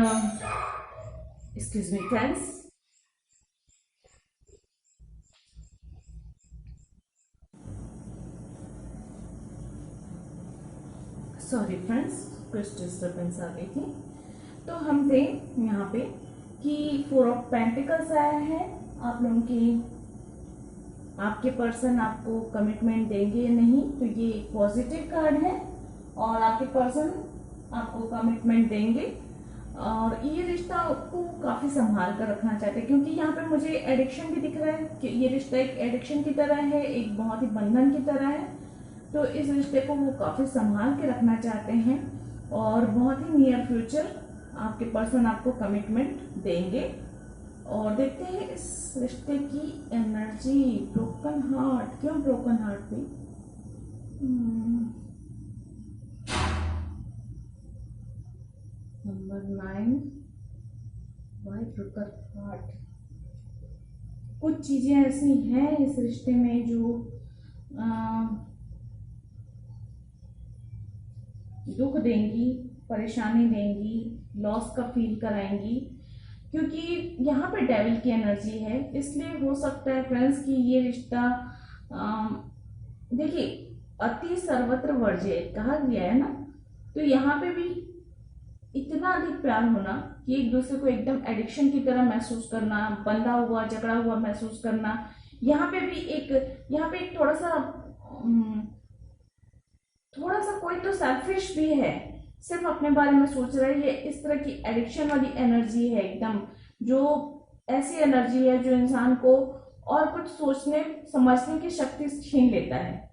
excuse me friends, sorry friends, कुछ डिस्टर्बेंस आ गई थी। तो हम थे यहाँ पे कि 4 ऑफ पेंटिकल्स आया है। आप लोगों की, आपके पर्सन आपको कमिटमेंट देंगे या नहीं, तो ये एक पॉजिटिव कार्ड है और आपके पर्सन आपको कमिटमेंट देंगे। और ये रिश्ता को काफ़ी संभाल कर रखना चाहते हैं, क्योंकि यहाँ पे मुझे एडिक्शन भी दिख रहा है कि ये रिश्ता एक एडिक्शन की तरह है, एक बहुत ही बंधन की तरह है। तो इस रिश्ते को वो काफ़ी संभाल के रखना चाहते हैं और बहुत ही नियर फ्यूचर आपके पर्सन आपको कमिटमेंट देंगे। और देखते हैं इस रिश्ते की एनर्जी। ब्रोकन हार्ट, क्यों ब्रोकन हार्ट भी? Number 9, why broken heart? कुछ चीजें ऐसी हैं इस रिश्ते में जो दुख देंगी, परेशानी देंगी, लॉस का फील कराएंगी, क्योंकि यहाँ पे डेविल की एनर्जी है। इसलिए हो सकता है फ्रेंड्स कि ये रिश्ता, देखिए, अति सर्वत्र वर्ज्य कहा गया है ना, तो यहाँ पे भी इतना अधिक प्यार होना कि एक दूसरे को एकदम एडिक्शन की तरह महसूस करना, बंधा हुआ, झगड़ा हुआ महसूस करना। यहाँ पे भी एक थोड़ा सा कोई तो सेल्फिश भी है, सिर्फ अपने बारे में सोच रहा है। ये इस तरह की एडिक्शन वाली एनर्जी है एकदम, जो ऐसी एनर्जी है जो इंसान को और कुछ सोचने समझने की शक्ति छीन लेता है।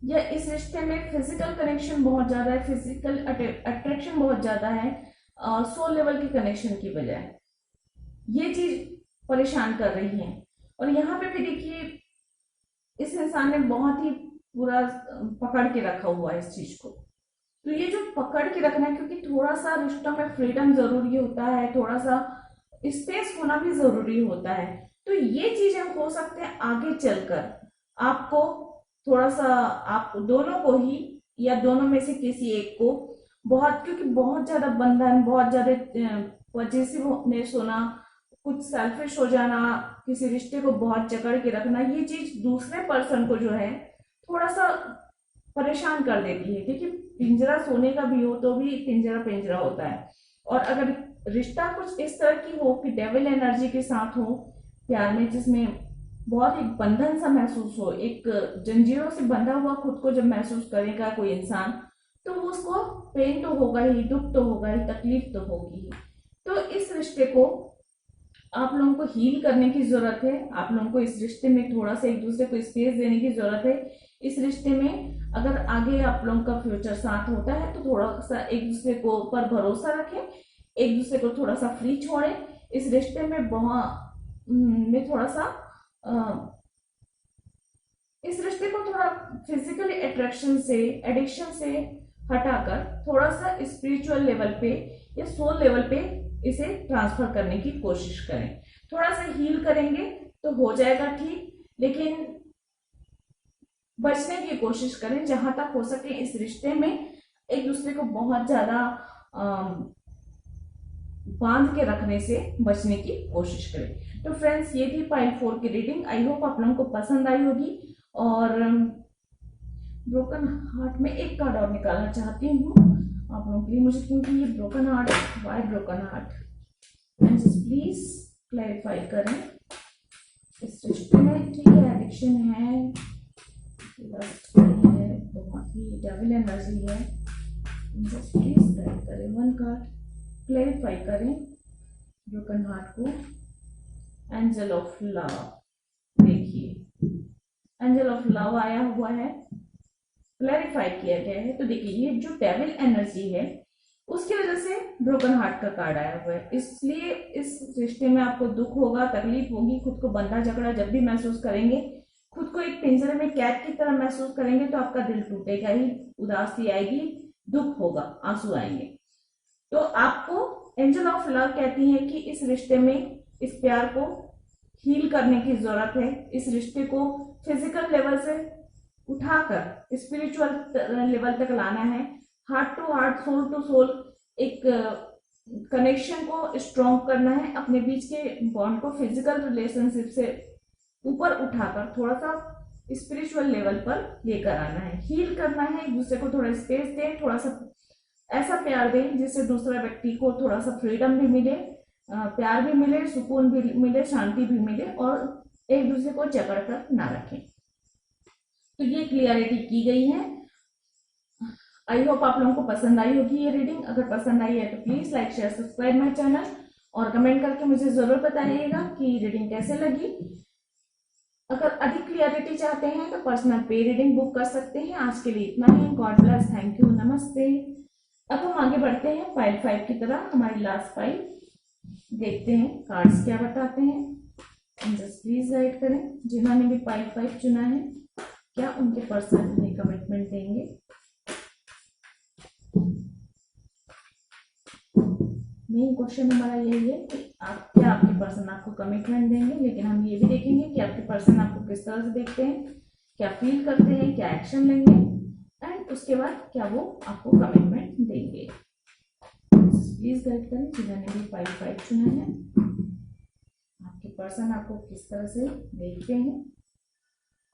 या इस रिश्ते में फिजिकल कनेक्शन बहुत ज्यादा है, फिजिकल अट्रैक्शन बहुत ज्यादा है, सोल लेवल के कनेक्शन की बजाय ये चीज परेशान कर रही है। और यहाँ पे भी देखिए, इस इंसान ने बहुत ही पूरा पकड़ के रखा हुआ है इस चीज को। तो ये जो पकड़ के रखना है, क्योंकि थोड़ा सा रिश्तों में फ्रीडम जरूरी होता है, थोड़ा सा स्पेस होना भी जरूरी होता है। तो ये चीजें हो सकते हैं आगे चलकर आपको थोड़ा सा, आप दोनों को ही या दोनों में से किसी एक को बहुत, क्योंकि बहुत ज्यादा बंधन, बहुत ज्यादा पॉजिटिवनेस होना, कुछ सेल्फिश हो जाना, किसी रिश्ते को बहुत जकड़ के रखना, ये चीज दूसरे पर्सन को जो है थोड़ा सा परेशान कर देती है। क्योंकि पिंजरा सोने का भी हो तो भी पिंजरा पिंजरा होता है। और अगर रिश्ता कुछ इस तरह की हो कि डेविल एनर्जी के साथ हो प्यार में, जिसमें बहुत एक बंधन सा महसूस हो, एक जंजीरों से बंधा हुआ खुद को जब महसूस करेगा कोई इंसान, तो उसको पेन तो होगा ही, दुख तो होगा ही, तकलीफ तो होगी ही। तो इस रिश्ते को आप लोगों को हील करने की जरूरत है। आप लोगों को इस रिश्ते में थोड़ा सा एक दूसरे को स्पेस देने की जरूरत है। इस रिश्ते में अगर आगे आप लोगों का फ्यूचर साथ होता है तो थोड़ा सा एक दूसरे को पर भरोसा रखें, एक दूसरे को थोड़ा सा फ्री छोड़ें। इस रिश्ते में थोड़ा सा इस रिश्ते को थोड़ा फिजिकल अट्रैक्शन से, एडिक्शन से हटाकर थोड़ा सा स्पिरिचुअल लेवल पे या सोल लेवल पे इसे ट्रांसफर करने की कोशिश करें। थोड़ा सा हील करेंगे तो हो जाएगा ठीक, लेकिन बचने की कोशिश करें जहां तक हो सके। इस रिश्ते में एक दूसरे को बहुत ज्यादा बांध के रखने से बचने की कोशिश करें। तो फ्रेंड्स, ये थी पाइल 4 की रीडिंग। आई होप आप लोगों को पसंद आई होगी। और ब्रोकन हार्ट में एक कार्ड और निकालना चाहती हूँ आप लोगों के लिए, मुझे क्योंकि ये broken heart, why broken heart, please clarify करें इस रिश्ते में। ठीक है, एडिक्शन है, लस्ट है, बहुत ही डेविल एनर्जी है, प्लीज गाइड करें। 1 कार्ड क्लैरिफाई करें ब्रोकन हार्ट को। एंजल ऑफ लव, देखिए एंजल ऑफ लव आया हुआ है, क्लैरिफाई किया गया है। तो देखिए, ये जो डेविल एनर्जी है उसकी वजह से ब्रोकन हार्ट का कार्ड आया हुआ है। इसलिए इस रिश्ते में आपको दुख होगा, तकलीफ होगी, खुद को बंधा जकड़ा जब भी महसूस करेंगे, खुद को एक पिंजरे में कैद की तरह महसूस करेंगे तो आपका दिल टूटेगा ही, उदासी आएगी, दुख होगा, आंसू आएंगे। तो आपको एंजल ऑफ लव कहती है कि इस रिश्ते में, इस प्यार को हील करने की जरूरत है। इस रिश्ते को फिजिकल लेवल से उठाकर स्पिरिचुअल लेवल तक लाना है। Heart to heart, soul to soul एक कनेक्शन को स्ट्रॉन्ग करना है। अपने बीच के बॉन्ड को फिजिकल रिलेशनशिप से ऊपर उठाकर थोड़ा सा स्पिरिचुअल लेवल पर लेकर आना है, हील करना है। एक दूसरे को थोड़ा स्पेस दें, थोड़ा सा ऐसा प्यार दें जिससे दूसरा व्यक्ति को थोड़ा सा फ्रीडम भी मिले, प्यार भी मिले, सुकून भी मिले, शांति भी मिले, और एक दूसरे को जकड़ कर ना रखें। तो ये क्लियरिटी की गई है। आई होप आप लोगों को पसंद आई होगी ये रीडिंग। अगर पसंद आई है तो please like, share, subscribe my channel और कमेंट करके मुझे जरूर बताइएगा कि रीडिंग कैसे लगी। अगर अधिक क्लियरिटी चाहते हैं तो पर्सनल पे रीडिंग बुक कर सकते हैं। आज के लिए इतना ही। गॉड ब्लेस, थैंक यू, नमस्ते। अब हम आगे बढ़ते हैं पाइल 5 की तरह। हमारी लास्ट पाइल देखते हैं कार्ड्स क्या बताते हैं। जस्ट प्लीज गाइड करें। जिन्होंने भी पाइल 5 चुना है, क्या उनके पर्सन उन्हें कमिटमेंट देंगे। मेन क्वेश्चन हमारा यही है कि आप क्या, आपके पर्सन आपको कमिटमेंट देंगे, लेकिन हम ये भी देखेंगे कि आपके पर्सन आपको किस तरह से देखते हैं, क्या फील करते हैं, क्या एक्शन लेंगे, एंड उसके बाद क्या वो आपको कमिटमेंट देंगे। प्लीज गाइड करें जिन्होंने भी पाइल 5 चुना है, आपके पर्सन आपको किस तरह से देखते हैं,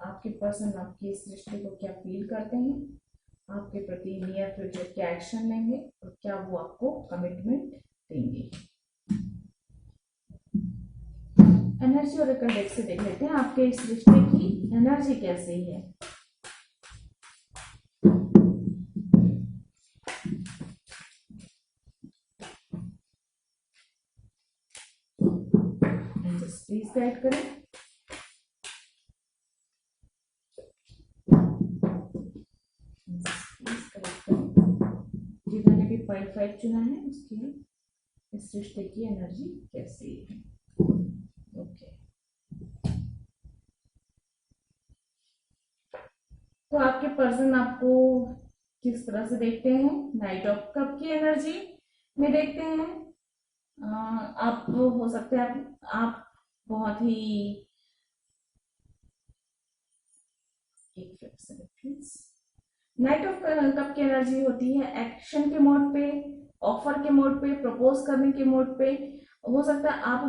आपके पर्सन आपके इस रिश्ते को क्या फील करते हैं, आपके प्रति नियर फ्यूचर क्या एक्शन लेंगे, और क्या वो आपको कमिटमेंट देंगे। एनर्जी और डेक से देख लेते हैं आपके इस रिश्ते की एनर्जी कैसी है। प्लीज गाइड करें। जिन्होंने भी पाइल 5 चुना है उसकी इस रिश्ते की एनर्जी कैसी है। ओके, तो आपके पर्सन आपको किस तरह से देखते हैं। नाइट ऑफ कप की एनर्जी में देखते हैं। आप हो सकता है आप बहुत ही, नाइट ऑफ कप की एनर्जी होती है एक्शन के मोड पे, ऑफर के मोड पे, प्रपोज करने के मोड पे। हो सकता है आप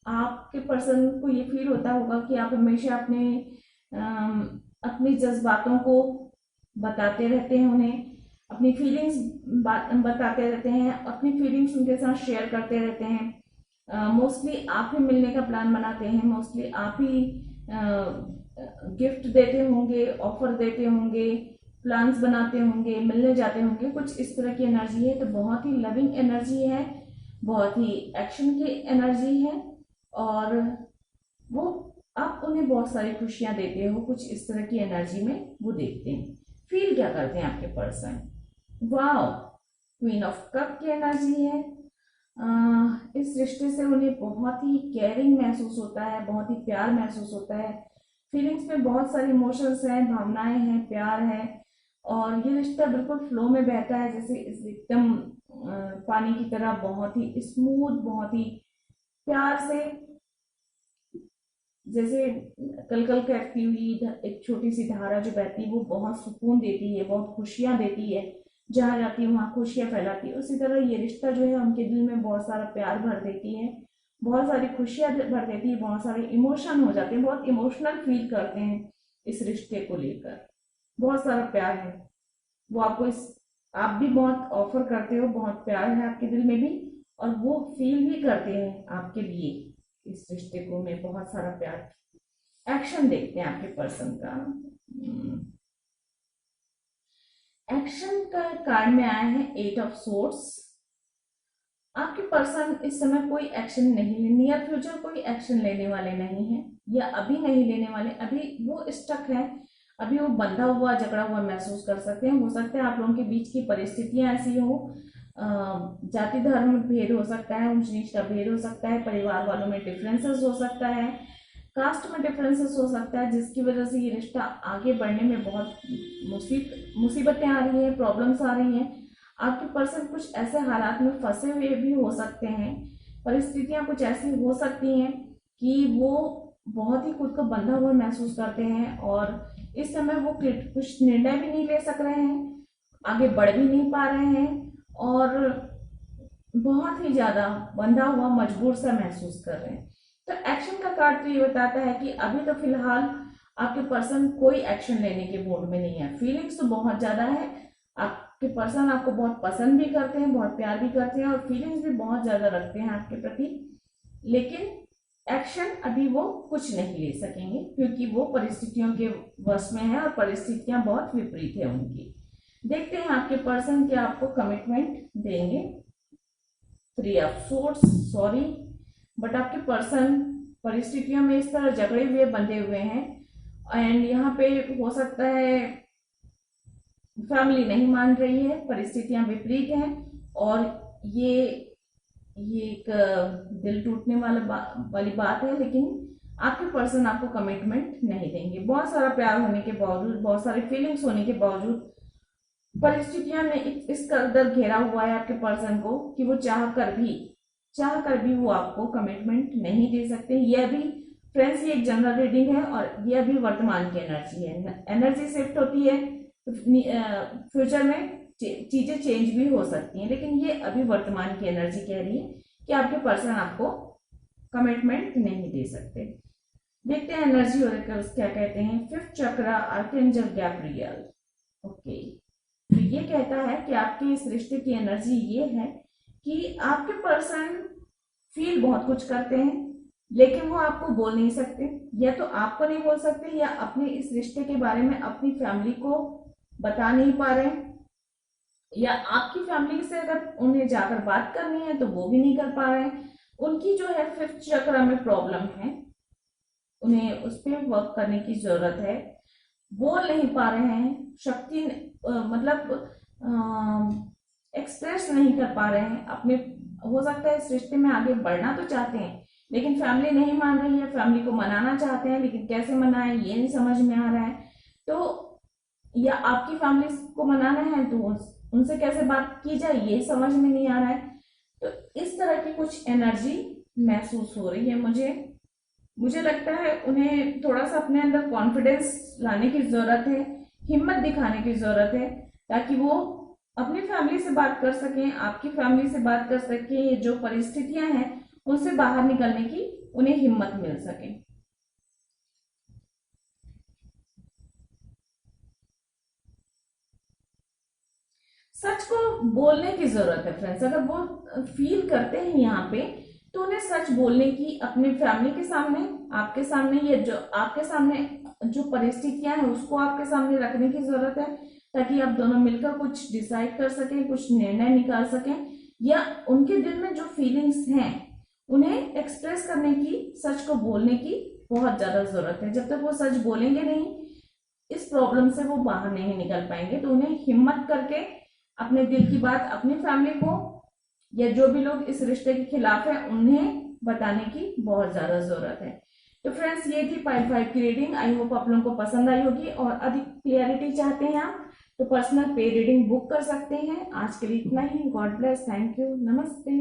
आपके पर्सन को ये फील होता होगा कि आप हमेशा अपनी जज्बातों को बताते रहते हैं, उन्हें अपनी फीलिंग्स बताते रहते हैं, अपनी फीलिंग्स उनके साथ शेयर करते रहते हैं। मोस्टली आप ही मिलने का प्लान बनाते हैं, मोस्टली आप ही गिफ्ट देते होंगे, ऑफर देते होंगे, प्लान्स बनाते होंगे, मिलने जाते होंगे, कुछ इस तरह की एनर्जी है। तो बहुत ही लविंग एनर्जी है, बहुत ही एक्शन की एनर्जी है, और वो आप उन्हें बहुत सारी खुशियां देते हो, कुछ इस तरह की एनर्जी में वो देखते हैं। फील क्या करते हैं आपके person. Wow, queen of cup की एनर्जी है। इस रिश्ते से उन्हें बहुत ही केयरिंग महसूस होता है, बहुत ही प्यार महसूस होता है। फीलिंग्स में बहुत सारी इमोशंस हैं, भावनाएं हैं, प्यार है, और ये रिश्ता बिल्कुल फ्लो में बहता है, जैसे एकदम पानी की तरह, बहुत ही स्मूथ, बहुत ही प्यार से, जैसे कल करती हुई एक छोटी सी धारा जो बहती है, वो बहुत सुकून देती है, बहुत खुशियां देती है, जहां जाती है वहां खुशियां फैलाती है। उसी तरह ये रिश्ता जो है उनके दिल में बहुत सारा प्यार भर देती है, बहुत सारी खुशियां भर देती है, बहुत सारे इमोशन हो जाते हैं, बहुत इमोशनल फील करते हैं इस रिश्ते को लेकर, बहुत सारा प्यार है वो आपको। आप भी बहुत ऑफर करते हो, बहुत प्यार है आपके दिल में भी, और वो फील भी करते हैं आपके लिए इस रिश्ते को में बहुत सारा प्यार। एक्शन देखते हैं आपके पर्सन का। एक्शन का कार्ड में आया है 8 ऑफ सोर्ड्स। आपके पर्सन इस समय कोई एक्शन नहीं, नियर फ्यूचर कोई एक्शन लेने वाले नहीं है, या अभी नहीं लेने वाले, अभी वो स्टक है अभी वो बंधा हुआ झगड़ा हुआ महसूस कर सकते हैं। हो सकता है आप लोगों के बीच की परिस्थितियां ऐसी हो, जाति धर्म भेद हो सकता है, ऊंच नीच का भेद हो सकता है, परिवार वालों में डिफरेंसेस हो सकता है, कास्ट में डिफरेंसेस हो सकता है, जिसकी वजह से ये रिश्ता आगे बढ़ने में बहुत मुसीबतें आ रही हैं, प्रॉब्लम्स आ रही हैं। आपके पर्सन कुछ ऐसे हालात में फंसे हुए भी हो सकते हैं, परिस्थितियां कुछ ऐसी हो सकती हैं कि वो बहुत ही खुद को बंधा हुआ महसूस करते हैं और इस समय वो कुछ निर्णय भी नहीं ले सक रहे हैं, आगे बढ़ भी नहीं पा रहे हैं और बहुत ही ज्यादा बंधा हुआ मजबूर सा महसूस कर रहे हैं। तो एक्शन का कार्ड तो ये बताता है कि अभी तो फिलहाल आपके पर्सन कोई एक्शन लेने के मूड में नहीं है। फीलिंग्स तो बहुत ज्यादा है, आपके पर्सन आपको बहुत पसंद भी करते हैं, बहुत प्यार भी करते हैं और फीलिंग्स भी बहुत ज्यादा रखते हैं आपके प्रति, लेकिन एक्शन अभी वो कुछ नहीं ले सकेंगे क्योंकि वो परिस्थितियों के वश में है और परिस्थितियां बहुत विपरीत है उनकी। देखते हैं आपके पर्सन क्या आपको कमिटमेंट देंगे। 3 ऑफ सोर्ड्स, सॉरी, बट आपके पर्सन परिस्थितियों में इस तरह जकड़े हुए बंधे हुए हैं एंड यहाँ पे हो सकता है फैमिली नहीं मान रही है, परिस्थितियां विपरीत हैं और ये एक दिल टूटने वाली बात है, लेकिन आपके पर्सन आपको कमिटमेंट नहीं देंगे। बहुत सारा प्यार होने के बावजूद, बहुत सारी फीलिंग्स होने के बावजूद परिस्थितियां ने इस कदर घेरा हुआ है आपके पर्सन को कि वो चाह कर भी वो आपको कमिटमेंट नहीं दे सकते। यह भी फ्रेंड्स ये एक जनरल रीडिंग है और यह भी वर्तमान की एनर्जी है। एनर्जी शिफ्ट होती है, फ्यूचर में चीजें चेंज भी हो सकती हैं, लेकिन ये अभी वर्तमान की एनर्जी कह रही है कि आपके पर्सन आपको कमिटमेंट नहीं दे सकते। देखते हैं एनर्जी ओरेकल्स क्या कहते हैं। 5th चक्र, आर्कएंजल गैब्रियल। ओके, तो ये कहता है कि आपके इस रिश्ते की एनर्जी ये है कि आपके पर्सन फील बहुत कुछ करते हैं लेकिन वो आपको बोल नहीं सकते, या तो आपको नहीं बोल सकते या अपने इस रिश्ते के बारे में अपनी फैमिली को बता नहीं पा रहे हैं, या आपकी फैमिली से अगर उन्हें जाकर बात करनी है तो वो भी नहीं कर पा रहे हैं। उनकी जो है 5th चक्र में प्रॉब्लम है, उन्हें उस पर वर्क करने की जरूरत है। बोल नहीं पा रहे हैं, शक्ति मतलब एक्सप्रेस नहीं कर पा रहे हैं अपने। हो सकता है इस रिश्ते में आगे बढ़ना तो चाहते हैं लेकिन फैमिली नहीं मान रही है, फैमिली को मनाना चाहते हैं लेकिन कैसे मनाएं ये नहीं समझ में आ रहा है। तो या आपकी फैमिली को मनाना है तो उनसे कैसे बात की जाए ये समझ में नहीं आ रहा है। तो इस तरह की कुछ एनर्जी महसूस हो रही है मुझे लगता है उन्हें थोड़ा सा अपने अंदर कॉन्फिडेंस लाने की जरूरत है, हिम्मत दिखाने की जरूरत है ताकि वो अपनी फैमिली से बात कर सकें, आपकी फैमिली से बात कर सकें। जो परिस्थितियां हैं उनसे बाहर निकलने की उन्हें हिम्मत मिल सके। सच को बोलने की जरूरत है फ्रेंड्स। अगर वो फील करते हैं यहाँ पे तो उन्हें सच बोलने की, अपनी फैमिली के सामने, आपके सामने, ये जो आपके सामने जो परिस्थितियां हैं उसको आपके सामने रखने की जरूरत है ताकि आप दोनों मिलकर कुछ डिसाइड कर सकें, कुछ निर्णय निकाल सकें, या उनके दिल में जो फीलिंग्स हैं उन्हें एक्सप्रेस करने की, सच को बोलने की बहुत ज्यादा जरूरत है। जब तक वो सच बोलेंगे नहीं इस प्रॉब्लम से वो बाहर नहीं निकल पाएंगे। तो उन्हें हिम्मत करके अपने दिल की बात अपनी फैमिली को या जो भी लोग इस रिश्ते के खिलाफ है उन्हें बताने की बहुत ज्यादा जरूरत है। तो फ्रेंड्स ये थी पाइल 5 की रीडिंग। आई होप आप लोगों को पसंद आई होगी और अधिक क्लियरिटी चाहते हैं आप तो पर्सनल पे रीडिंग बुक कर सकते हैं। आज के लिए इतना ही। गॉड ब्लेस, थैंक यू, नमस्ते।